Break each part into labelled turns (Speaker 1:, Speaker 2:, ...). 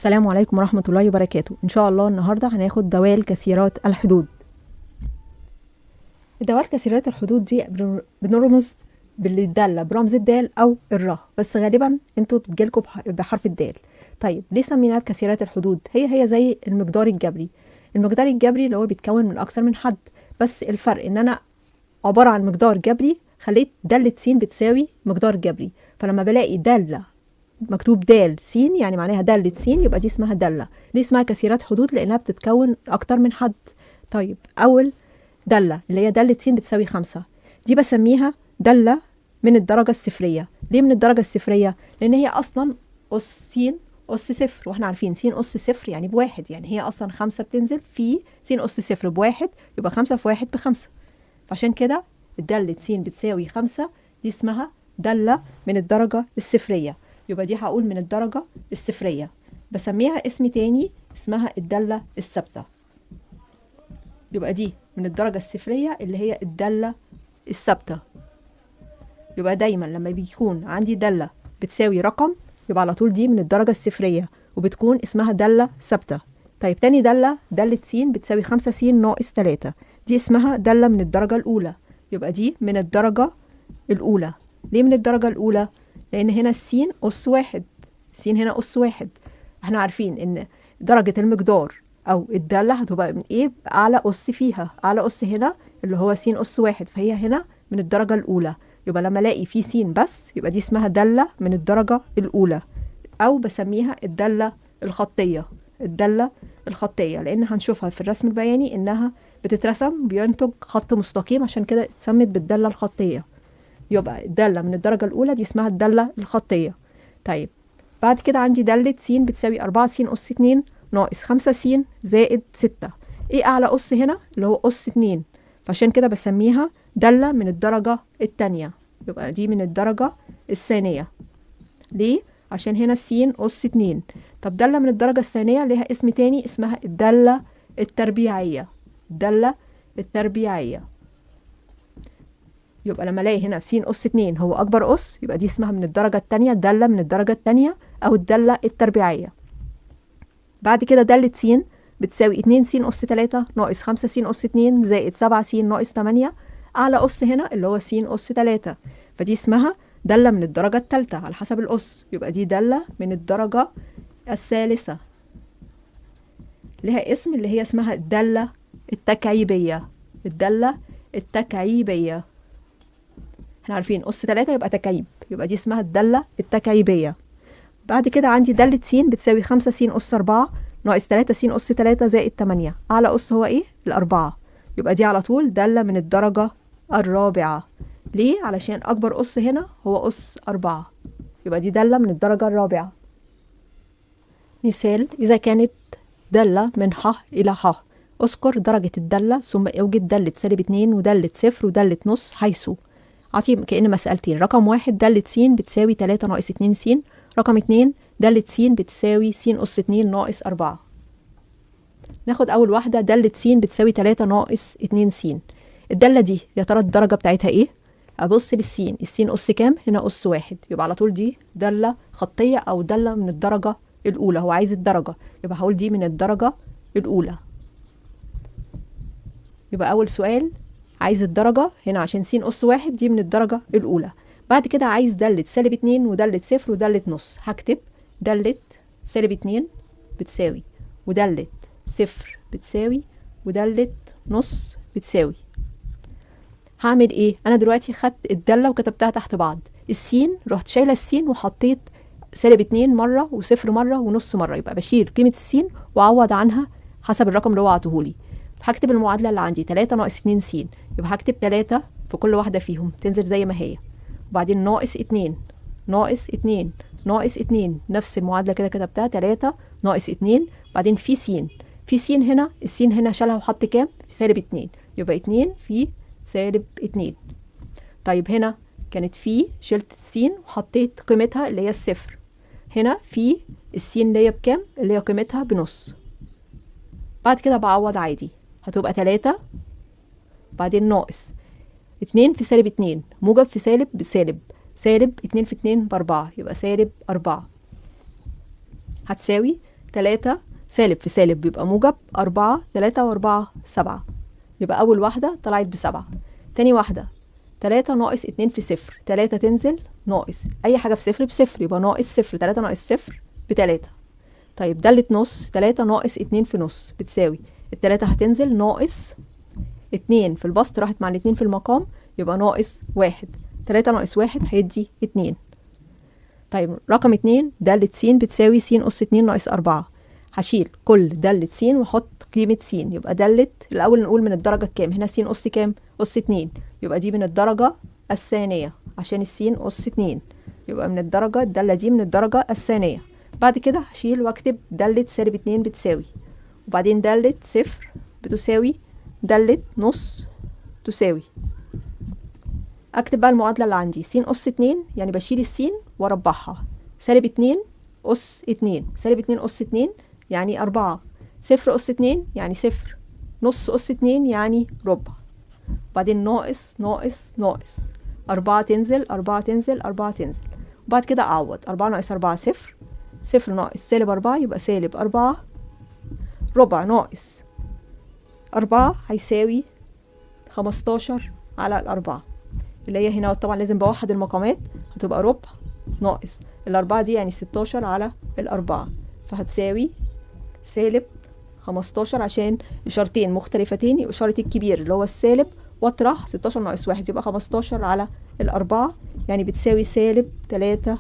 Speaker 1: السلام عليكم ورحمة الله وبركاته. إن شاء الله النهاردة هناخد دوال كثيرات الحدود. الدوال كثيرات الحدود دي بنرمز بالدالة برمز الدال أو الراء، بس غالبا انتوا بتجيلكوا بحرف الدال. طيب ليه سميناها كثيرات الحدود؟ هي زي المقدار الجبري. المقدار الجبري اللي هو بيتكون من أكثر من حد، بس الفرق إن أنا عبارة عن مقدار جبري خليت دالة س بتساوي مقدار جبري. فلما بلاقي دالة مكتوب دال س يعني معناها دالة س، يبقى دي اسمها دالة. ليه اسمها كثيرات حدود؟ لأنها بتتكون أكتر من حد. طيب أول دالة اللي هي دالة س بتساوي 5، دي بسميها دالة من الدرجة الصفرية. ليه من الدرجة الصفرية؟ لأن هي أصلا أس س أس صفر، واحنا عارفين س أس صفر يعني بواحد، يعني هي أصلا 5 بتنزل في س أس صفر بواحد، يبقى 5 في واحد ب5. فعشان كده الدالة س بتساوي 5 دي اسمها دالة من الدرجة الصفرية. يبقى دي هقول من الدرجة الصفرية. بسميها اسم تاني اسمها الدالة الثابتة. يبقى دي من الدرجة الصفرية اللي هي الدالة الثابتة. يبقى دايما لما بيكون عندي دالة بتساوي رقم يبقى على طول دي من الدرجة الصفرية وبتكون اسمها دالة ثابتة. طيب تاني دالة س بتساوي 5 س ناقص 3، دي اسمها دالة من الدرجة الأولى. يبقى دي من الدرجة الأولى. ليه من الدرجة الأولى؟ لأن هنا السين أس واحد، السين هنا أس واحد. احنا عارفين إن درجة المقدار أو الدالة هتبقى من إيه؟ أعلى أس فيها، أعلى أس هنا اللي هو س أس واحد، فهي هنا من الدرجة الأولى. يبقى لما ألاقي في س بس يبقى دي اسمها دالة من الدرجة الأولى، أو بسميها الدالة الخطية. الدالة الخطية لأن هنشوفها في الرسم البياني إنها بتترسم بينتج خط مستقيم، عشان كده اتسمت بالدالة الخطية. يبقى الدالة من الدرجة الأولى دي اسمها الدالة الخطية. طيب بعد كده عندي دالة س بتساوي 4 س أس 2 ناقص 5 س زائد 6. ايه أعلى أس هنا؟ اللي هو أس 2، فعشان كده بسميها دالة من الدرجة التانية. يبقى دي من الدرجة الثانية. ليه؟ عشان هنا س أس 2. طب دالة من الدرجة الثانية ليها اسم تاني اسمها الدالة التربيعية. الدالة التربيعية. يبقى لما الاقي هنا س أس 2 هو أكبر أس يبقى دي اسمها من الدرجة التانية، الدالة من الدرجة التانية أو الدالة التربيعية. بعد كده دالة س بتساوي 2 س أس 3 ناقص 5 س أس 2 زائد 7 س ناقص 8. أعلى أس هنا اللي هو س أس 3، فدي اسمها دالة من الدرجة التالتة على حسب الأس. يبقى دي دالة من الدرجة الثالثة لها اسم اللي هي اسمها الدالة التكعيبية. الدالة التكعيبية. احنا عارفين أس 3 يبقى تكعيب، يبقى دي اسمها الدالة التكعيبية. بعد كده عندي دالة س بتساوي 5 س أس 4 ناقص 3 س أس 3 زائد 8. أعلى أس هو إيه؟ الأربعة. يبقى دي على طول دالة من الدرجة الرابعة. ليه؟ علشان أكبر أس هنا هو أس 4، يبقى دي دالة من الدرجة الرابعة. مثال: إذا كانت دالة من ح إلى ح، اذكر درجة الدالة ثم اوجد دالة -2 ودالة 0 ودالة نص، حيث أعطي كأن مسألتين. رقم 1 دالة س بتساوي 3 ناقص 2 س. رقم 2 دالة س بتساوي س أس 2 ناقص 4. ناخد أول واحدة دالة س بتساوي 3 ناقص 2 س. الدالة دي يا ترى الدرجة بتاعتها إيه؟ أبص للسين، السين أس كام؟ هنا أس 1، يبقى على طول دي دالة خطية أو دالة من الدرجة الأولى. هو عايز الدرجة يبقى هقول دي من الدرجة الأولى. يبقى أول سؤال عايز الدرجة هنا عشان س أس 1 دي من الدرجة الأولى. بعد كده عايز دالة -2 ودالة 0 ودالة نص. هكتب دالة -2 بتساوي ودالة 0 بتساوي ودالة نص بتساوي. هعمل ايه؟ انا دلوقتي خدت الدالة وكتبتها تحت بعض. السين رحت شايلة السين وحطيت -2 مرة وصفر مرة ونص مرة، يبقى بشيل قيمة السين وأعوض عنها حسب الرقم اللي هو عطوهولي. هكتب المعادلة اللي عندي 3 ناقص 2 س، يبقى هكتب 3 في كل واحدة فيهم تنزل زي ما هي، وبعدين ناقص 2 ناقص 2 ناقص 2، نفس المعادلة كده كتبتها 3 ناقص 2. بعدين في س، في س هنا السين هنا شالها وحط كام؟ في -2، يبقى 2 في -2. طيب هنا كانت في شلت السين وحطيت قيمتها اللي هي الصفر. هنا في السين اللي هي بكام؟ اللي هي قيمتها بنص. بعد كده بعوض عادي، هتبقى 3 بعدين ناقص 2 في -2 موجب في سالب بسالب، سالب 2 في 2 ب4 يبقى -4 هتساوي 3 سالب في سالب بيبقى موجب، 4 3 و4 7، يبقى أول واحدة طلعت ب7. تاني واحدة 3 ناقص 2 في صفر، 3 تنزل ناقص أي حاجة في صفر بصفر، يبقى ناقص صفر، 3 ناقص صفر ب3. طيب دالة نص، 3 ناقص 2 في نص بتساوي ال3 هتنزل ناقص 2 في البسط راحت مع ال2 في المقام، يبقى ناقص 1. 3 ناقص 1 هيدي 2. طيب رقم 2 دالة س بتساوي س أس 2 ناقص 4. هشيل كل دالة س واحط قيمة س، يبقى دالة الأول نقول من الدرجة الكام، هنا س أس كام؟ أس 2، يبقى دي من الدرجة الثانية عشان السين أس 2، يبقى من الدرجة الدالة دي من الدرجة الثانية. بعد كده هشيل واكتب دالة سالب 2 بتساوي، وبعدين دالة صفر بتساوي دالة نص تساوي. اكتب بقى المعادلة اللي عندي، س أس 2 يعني بشيل السين واربعها، سالب 2 أس 2، سالب 2 أس 2 يعني 4، صفر أس 2 يعني صفر، نص أس 2 يعني ربع، وبعدين ناقص ناقص ناقص، 4 تنزل 4 تنزل 4 تنزل، وبعد كده أعوض، 4 ناقص 4 صفر، صفر ناقص سالب 4 يبقى سالب 4، ربع ناقص 4 هيساوي 15 على الأربعة، اللي هي هنا طبعا لازم بوحد المقامات، هتبقى ربع ناقص الأربعة دي يعني 16 على الأربعة، فهتساوي سالب 15 عشان إشارتين مختلفتين، يبقى إشارة الكبير اللي هو السالب واطرح 16 ناقص 1 يبقى 15 على الأربعة، يعني بتساوي سالب 3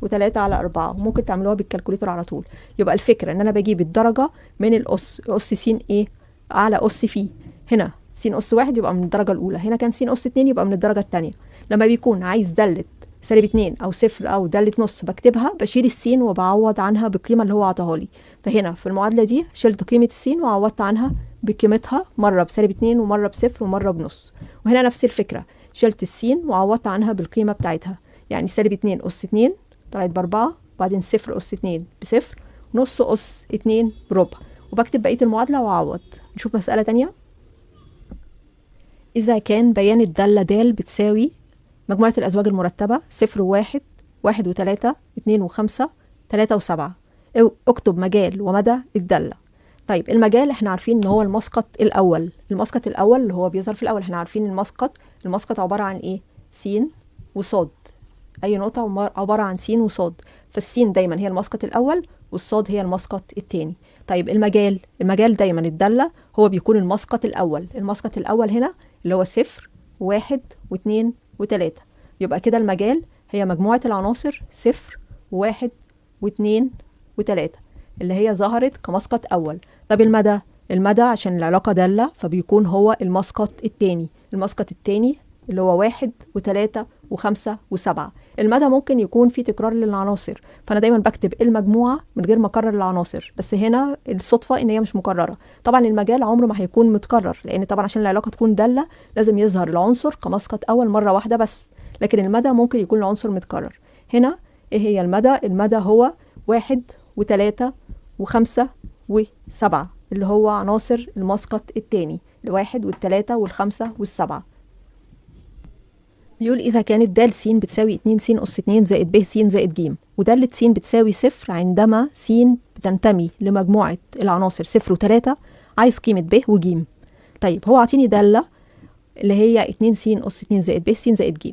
Speaker 1: و3 على 4. وممكن تعملوها بالكالكوليتر على طول. يبقى الفكرة ان انا بجيب الدرجة من الأس، أس س ايه على أس فيه، هنا س أس 1 يبقى من الدرجة الأولى، هنا كان س أس 2 يبقى من الدرجة الثانية. لما بيكون عايز دالة سالب 2 أو صفر أو دالة نص بكتبها، بشيل السين وبعوض عنها بالقيمة اللي هو عطاها لي. فهنا في المعادلة دي شلت قيمة السين وعوضت عنها بقيمتها، مرة بسالب 2 ومرة بصفر ومرة بنص. وهنا نفس الفكرة، شلت السين وعوضت عنها بالقيمة بتاعتها، يعني سالب 2 أس 2 طلعت ب4، بعدين صفر أس 2 بصفر، نص أس 2 بربع، وبكتب بقية المعادلة وأعوض. نشوف مسألة تانية. إذا كان بيان الدالة د بتساوي مجموعة الأزواج المرتبة 0 و1 1 و3 2 و5 3 و7، اكتب مجال ومدى الدالة. طيب المجال احنا عارفين ان هو المسقط الأول، المسقط الأول اللي هو بيظهر في الأول، احنا عارفين المسقط عبارة عن ايه؟ س وصاد، أي نقطة عبارة عن س وصاد، فالسين دايما هي المسقط الأول والصاد هي المسقط الثاني. طيب المجال دايما الدالة هو بيكون المسقط الأول، المسقط الأول هنا اللي هو 0 و1 و2 و3، يبقى كده المجال هي مجموعة العناصر 0 و1 و2 و3 اللي هي ظهرت كمسقط أول. طب المدى عشان العلاقة دالة فبيكون هو المسقط الثاني، المسقط الثاني اللي هو 1 و3 و5 و7. المدى ممكن يكون في تكرار للعناصر، فانا دايما بكتب المجموعه من غير ما اكرر العناصر، بس هنا الصدفه ان هي مش مكرره. طبعا المجال عمره ما هيكون متكرر، لان طبعا عشان العلاقه تكون داله لازم يظهر العنصر كمسقط اول مره واحده بس، لكن المدى ممكن يكون العنصر متكرر. هنا ايه هي المدى هو 1 و3 و5 و7 اللي هو عناصر المسقط الثاني، الواحد والثلاثة والخمسة والسبعة. بيقول إذا كانت د س بتساوي 2 س أس 2 زائد ب س زائد ج، ودالة س بتساوي صفر عندما س بتنتمي لمجموعة العناصر 0 و3، عايز قيمة ب وج. طيب هو عطيني دالة اللي هي 2 س أس 2 زائد ب س زائد ج،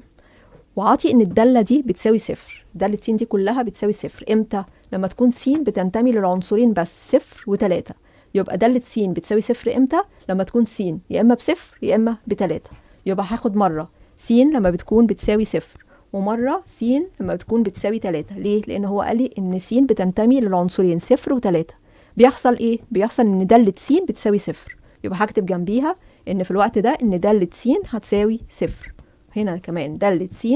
Speaker 1: وعاطي إن الدالة دي بتساوي صفر، دالة س دي كلها بتساوي صفر. إمتى؟ لما تكون س بتنتمي للعنصرين بس 0 و3. يبقى دالة س بتساوي صفر إمتى؟ لما تكون س يا إما بصفر يا إما ب3. يبقى هاخد مرة س لما بتكون بتساوي صفر، ومرة س لما بتكون بتساوي 3. ليه؟ لأن هو قال لي إن س بتنتمي للعنصرين 0 و3. بيحصل إيه؟ بيحصل إن دالة س بتساوي صفر، يبقى هكتب جنبيها إن في الوقت ده إن دالة س هتساوي صفر. هنا كمان دالة س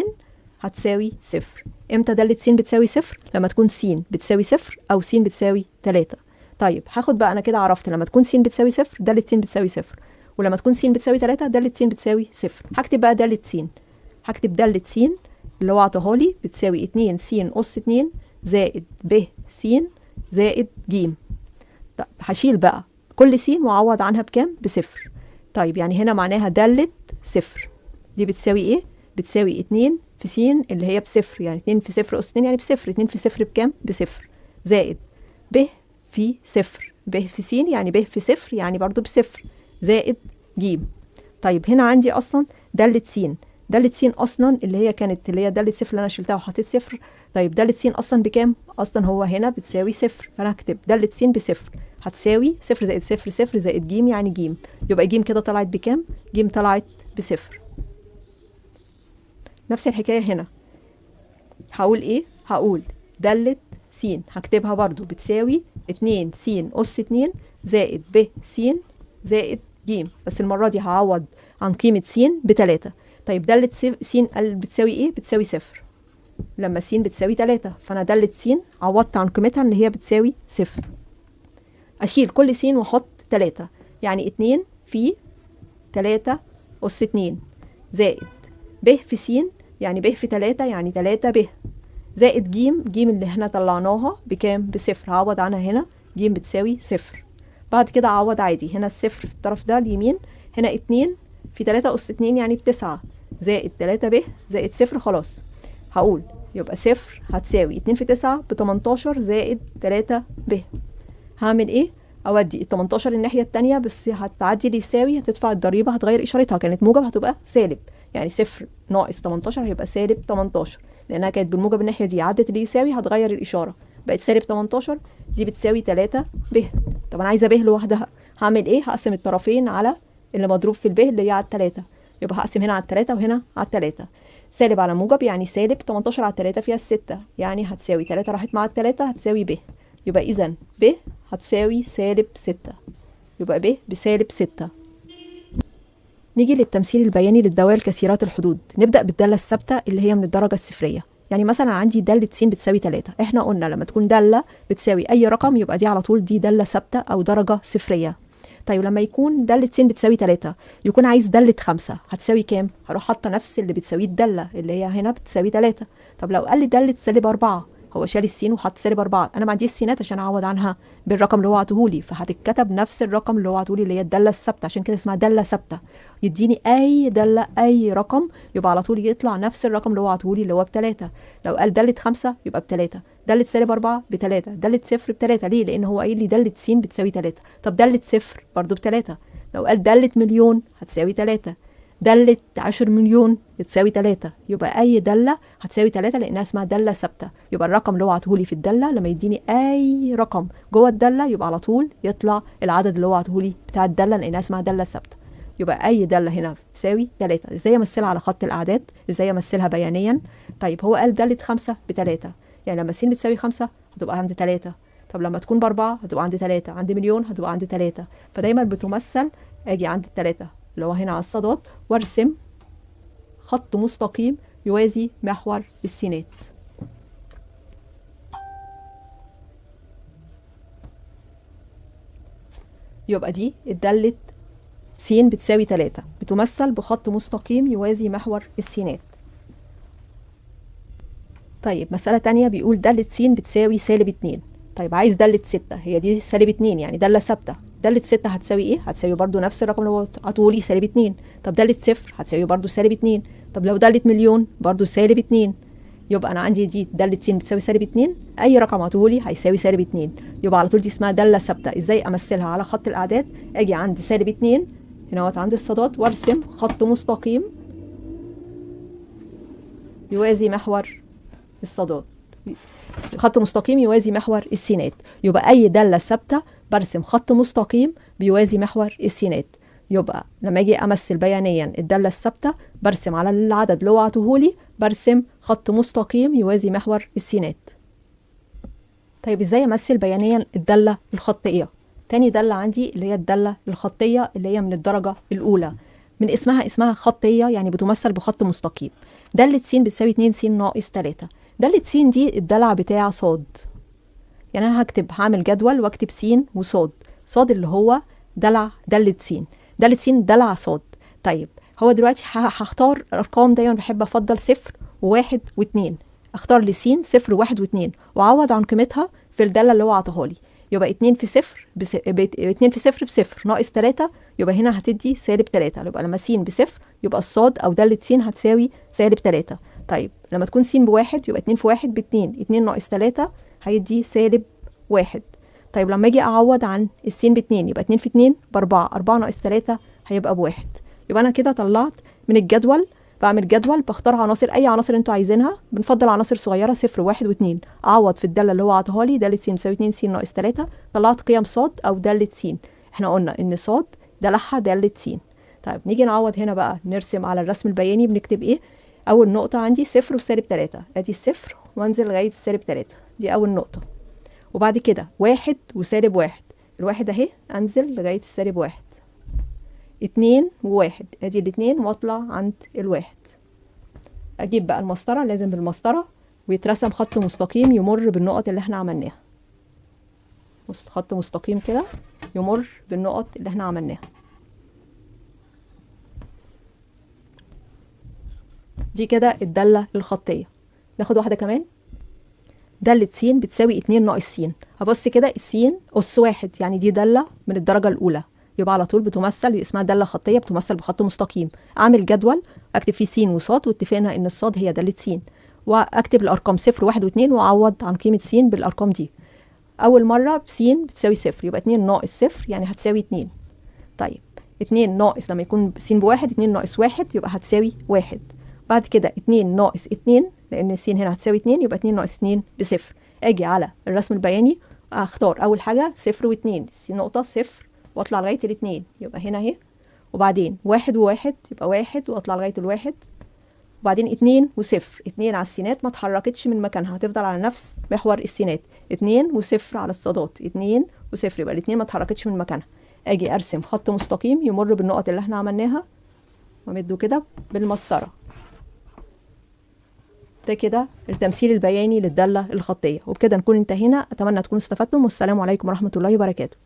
Speaker 1: هتساوي صفر. إمتى دالة س بتساوي صفر؟ لما تكون س بتساوي صفر أو س بتساوي 3. طيب هاخد بقى، أنا كده عرفت لما تكون س بتساوي صفر دالة س بتساوي صفر، ولما تكون س بتساوي 3 دالة س بتساوي صفر. هكتب بقى دالة س، هكتب دالة س اللي هو عطاها لي بتساوي 2 س أس 2 زائد ب س زائد ج. طيب هشيل بقى كل س وأعوض عنها بكام؟ بصفر. طيب يعني هنا معناها دالة صفر دي بتساوي ايه؟ بتساوي 2 في س اللي هي بصفر، يعني 2 في صفر أس 2 يعني بصفر، 2 في صفر بكام؟ بصفر، زائد ب في صفر. ب في س يعني ب في صفر يعني برضو بصفر زائد ج. طيب هنا عندي اصلا دالة س. دالة س اصلا اللي هي كانت اللي هي دالة صفر اللي انا شلتها وحطيت صفر. طيب دالة س اصلا بكام؟ اصلا هو هنا بتساوي صفر، فانا هكتب دالة س بصفر هتساوي صفر زائد صفر صفر زائد ج يعني ج. يبقى ج كده طلعت بكام؟ ج طلعت بصفر. نفس الحكاية هنا هقول ايه؟ هقول دالة س هكتبها برضو بتساوي 2 س أس 2 زائد ب س زائد ج، بس المرة دي هعوض عن قيمة س ب3. طيب دالة س بتساوي ايه؟ بتساوي صفر. لما س بتساوي 3 فانا دالة س عوضت عن قيمتها ان هي بتساوي صفر. اشيل كل س واحط 3 يعني 2 في 3 أس 2 زائد ب في س يعني ب في 3 يعني 3 ب زائد ج. ج اللي احنا طلعناها بكام؟ بصفر. هعوض عنها هنا ج بتساوي صفر. بعد كده اعوض عادي هنا الصفر في الطرف ده اليمين. هنا 2 في 3 أس 2 يعني ب9 زائد 3 ب زائد صفر. خلاص هقول يبقى صفر هتساوي 2 في 9 ب18 زائد 3 ب. هعمل ايه؟ اودي ال 18 الناحيه التانية بس هتعدي لي يساوي، هتدفع الضريبه هتغير اشارتها، كانت موجب هتبقى سالب، يعني صفر ناقص 18 هيبقى سالب 18 لانها كانت بالموجب الناحيه دي، عدت اللي يساوي هتغير الاشاره بقت سالب 18 دي بتساوي 3 ب. طب انا عايزه ب لوحدها هعمل ايه؟ هقسم الطرفين على اللي مضروب في الب اللي هي على 3. يبقى هقسم هنا على 3 وهنا على 3. سالب على موجب يعني سالب 18 على 3 فيها 6 يعني هتساوي 3 راحت مع 3 هتساوي ب. يبقى اذا ب هتساوي سالب 6. يبقى ب بسالب 6. نيجي للتمثيل البياني للدوال كثيرات الحدود. نبدأ بالدالة الثابتة اللي هي من الدرجة الصفرية. يعني مثلا عندي دالة س بتساوي 3. احنا قلنا لما تكون دالة بتساوي أي رقم يبقى دي على طول دي دالة ثابتة أو درجة صفرية. طيب لما يكون دالة س بتساوي 3 يكون عايز دالة 5 هتساوي كام؟ هروح حاطة نفس اللي بتساويه الدالة اللي هي هنا بتساوي 3. طب لو قال لي دالة سالب 4 هو شال السين وحط سالب 4. انا ما عنديش سينات عشان اعوض عنها بالرقم اللي هو عطوهولي، فهتتكتب نفس الرقم اللي هو عطوهولي اللي هي الداله الثابته، عشان كده اسمها داله ثابته. يديني اي داله اي رقم يبقى على طول يطلع نفس الرقم اللي هو عطوهولي اللي هو ب3. لو قال داله 5 يبقى ب3، داله سالب 4 ب3، داله صفر ب3. ليه؟ لان هو قايل لي داله س بتساوي 3. طب داله صفر برضو ب3. لو قال داله مليون هتساوي 3، دالة 10 مليون بتساوي 3. يبقى أي دالة هتساوي 3 لأنها اسمها دالة ثابتة. يبقى الرقم اللي هو عطولي في الدالة لما يديني أي رقم جوه الدالة يبقى على طول يطلع العدد اللي هو عطولي بتاع الدالة لأنها اسمها دالة ثابتة. يبقى أي دالة هنا بتساوي 3. إزاي أمثلها على خط الأعداد؟ إزاي أمثلها بيانيا؟ طيب هو قال دالة 5 ب3، يعني لما س بتساوي 5 هتبقى عند 3. طب لما تكون ب4 هتبقى عند 3، عند مليون هتبقى عند 3. فدايما بتمثل أجي عند 3 اللي هو هنا على الصادات وارسم خط مستقيم يوازي محور السينات. يبقى دي الدالة س بتساوي 3 بتمثل بخط مستقيم يوازي محور السينات. طيب مسألة تانية بيقول دالة س بتساوي سالب 2. طيب عايز دالة 6، هي دي سالب 2 يعني دالة ثابتة. دالة 6 هتساوي ايه؟ هتساوي برضو نفس الرقم اللي هو عطولي سالب 2. طب دالة صفر هتساوي برضو سالب 2. طب لو دالة مليون برضو سالب 2. يبقى انا عندي دي دالة س بتساوي سالب 2، اي رقم عطولي هيساوي سالب 2. يبقى على طول دي اسمها دالة ثابتة. ازاي امثلها على خط الاعداد؟ اجي عند سالب 2 هنا عند الصادات وارسم خط مستقيم يوازي محور الصادات، خط مستقيم يوازي محور السينات. يبقى اي داله ثابته برسم خط مستقيم بيوازي محور السينات. يبقى لما اجي امثل بيانيا الداله الثابته برسم على العدد اللي هو عطوهولي برسم خط مستقيم يوازي محور السينات. طيب ازاي امثل بيانيا الداله الخطيه؟ تاني داله عندي اللي هي الداله الخطيه اللي هي من الدرجه الاولى، من اسمها خطيه يعني بتمثل بخط مستقيم. داله س بتساوي 2 س ناقص 3. دالة س دي الدلع بتاع صاد، يعني انا هعمل جدول واكتب س وصاد. صاد اللي هو دلع دالة س، دالة س دلع صاد. طيب هو دلوقتي هختار ارقام، دايما بحب افضل 0 و1 و2. اختار لي س 0 و1 و2 واعوض عن قيمتها في الداله اللي هو عطاها لي. يبقى 2 في 0 2 في 0 بصفر ناقص 3 يبقى هنا هتدي سالب 3. يبقى لما س بصفر يبقى الصاد او دالة س هتساوي سالب 3. طيب لما تكون س بواحد يبقى 2 في 1 ب2، 2 ناقص 3 هيدي سالب 1. طيب لما اجي اعوض عن السين ب2 يبقى 2 في 2 ب4، 4 ناقص 3 هيبقى بواحد. يبقى انا كده طلعت من الجدول، بعمل جدول بختار عناصر، اي عناصر انتوا عايزينها، بنفضل عناصر صغيره 0 و1 و2، اعوض في الداله اللي هو عطاها لي داله س بتساوي 2 س ناقص 3، طلعت قيم ص او داله س. احنا قلنا ان ص دلعها داله س. طيب نيجي نعوض هنا بقى، نرسم على الرسم البياني بنكتب ايه. اول نقطه عندي 0 وسالب 3، ادي الصفر وانزل لغايه سالب 3، دي اول نقطه. وبعد كده 1 وسالب 1، الواحد اهي انزل لغايه السالب 1، 2 و1، ادي الاتنين واطلع عند الواحد. اجيب بقى المسطره، لازم بالمسطره، ويترسم خط مستقيم يمر بالنقط اللي احنا عملناها. خط مستقيم كده يمر بالنقط اللي احنا عملناها. دي كده الداله الخطيه. ناخد واحده كمان. داله س بتساوي 2 ناقص س. هبص كده، السين اس 1، يعني دي داله من الدرجه الاولى، يبقى على طول بتمثل، اسمها داله خطيه، بتمثل بخط مستقيم. اعمل جدول اكتب فيه س وصاد، واتفقنا ان الصاد هي داله س، واكتب الارقام 0 و1 و2 واعوض عن قيمه س بالارقام دي. اول مره س بتساوي 0، يبقى 2 ناقص 0 يعني هتساوي 2. طيب 2 ناقص، لما يكون س بواحد، 2 ناقص 1 يبقى هتساوي 1. بعد كده 2 ناقص 2، لان الس هنا هتساوي 2، يبقى 2 ناقص 2 بصفر. اجي على الرسم البياني اختار اول حاجه 0 و2، نقطه 0 واطلع لغايه الاثنين، يبقى هنا اهي. وبعدين 1 و1 يبقى 1 واطلع لغايه الواحد. وبعدين 2 وصفر، 2 على السينات ما اتحركتش من مكانها، هتفضل على نفس محور السينات. 2 وصفر على الصادات، 2 وصفر، يبقى الاثنين ما اتحركتش من مكانها. اجي ارسم خط مستقيم يمر بالنقط اللي احنا عملناها، وامده كده بالمسطره. ده كده التمثيل البياني للداله الخطيه. وبكده نكون انتهينا. اتمنى تكونوا استفدتم، والسلام عليكم ورحمه الله وبركاته.